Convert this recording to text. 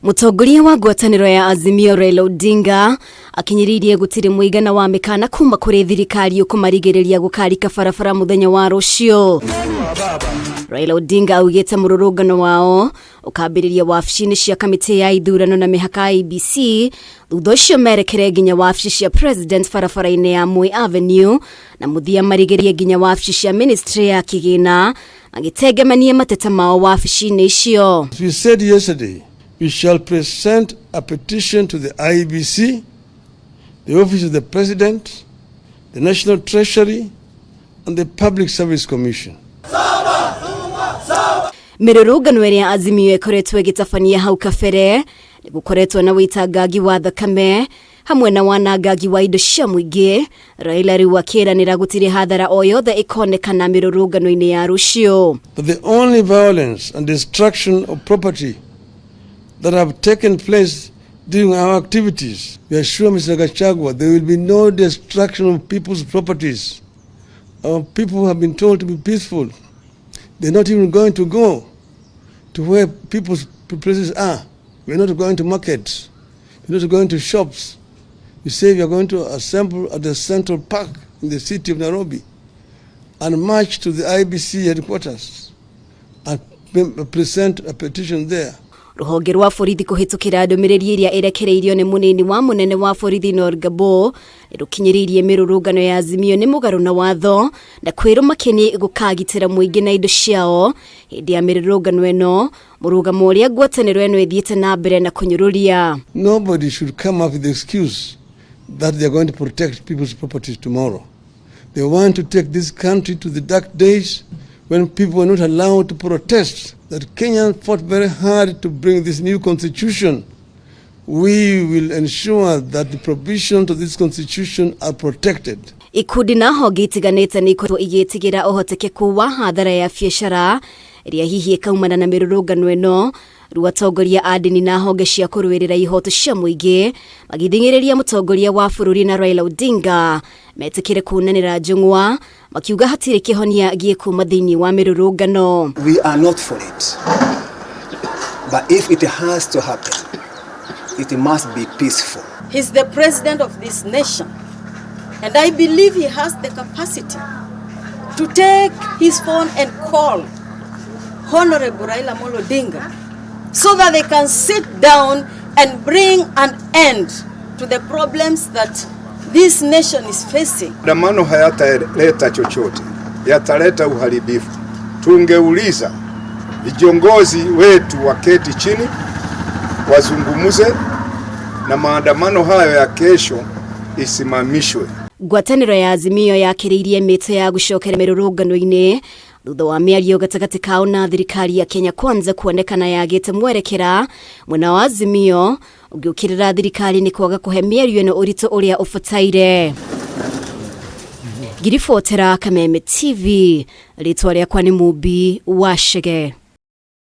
Mutongoria wa ngwataniro ya Azimio Raila Odinga akinyiriirie gutiri muigana wa mikana kuma kuri thirikari ukumarigiriria gukarika barabara muthenya wa rucio. Raila Odinga augite mururungano wao ukambiriria wabici-ini cia kamiti ya ithurano na mihaka IEBC thutha ucio merekere nginya wabici cia president barabara-ini ya Moi Avenue na muthia marigirie nginya wabici cia ministry ya kigina magitegemania mateta mao wabici-ini icio. We said yesterday we shall present a petition to the IEBC, the Office of the President, the National Treasury, and the Public Service Commission. Mirurungano iria Azimio ikoretwo igitabania hau kabere ni gukoretwo na witangagi wa thakame hamwe na wanangagi wa indo cia muingi. Raila riu akiranira gutiri hathara o yothe ikonekana mirurungano-ini ya rucio. But the only violence and destruction of property that have taken place during our activities, we assure Mr. Gachagua there will be no destruction of people's properties. Our people have been told to be peaceful. They're not even going to go to where people's places are. We're not going to markets. We're not going to shops. We say we are going to assemble at the Central Park in the city of Nairobi and march to the IEBC headquarters and present a petition there. Ruhonge rwa borithi kuhitukira ndumiriri iria irekereirio ni munini wa munene wa borithi Norgabo rukinyiriirie mirurungano ya Azimio ni mugaru na watho na kwiro makeni gukagitira muingi na indo ciao hindi ya mirurungano eno murugamo uria ngwataniro eno ithiete na mbere na kunyururia. Nobody should come up with the excuse that they are going to protect people's properties tomorrow. They want to take this country to the dark days when people were not allowed to protest. That Kenyans fought very hard to bring this new constitution. We will ensure that the provisions of this constitution are protected. Ikundi na honge itiganite ni ikoretwo igitigira uhotekeku wa hathara ya biashara iria hihi ikaumana na mirurungano eno. Ruatongoria adini na honge cia kuruirira ihoto cia muingi magithingiriria mutongoria wa bururi na Raila Odinga metikire kunanira njungwa makiuga hatire kihonia giekuma thiini wa mirurungano. We are not for it, but if it has to happen, it must be peaceful. He's the president of this nation, and I believe he has the capacity to take his phone and call Honorable Raila Odinga so that they can sit down and bring an end to the problems that this nation is facing. Maandamano hayataleta chochote, yataleta uharibifu. Tungeuliza viongozi wetu waketi chini wazungumuze na maandamano hayo ya kesho isimamishwe. Ngwataniro ya Azimio yakiriirie mito ya gucokera mirurungano-ini thutha wa miario gatagati kao na thirikari ya Kenya Kwanza kuonekana yagite mwerekera mwena wa Azimio ugiukirira thirikari ni kwaga kuhe miario eno urito uria ufataire. Girifotera Kameme TV ritwa riakwa ni Mubi Washege.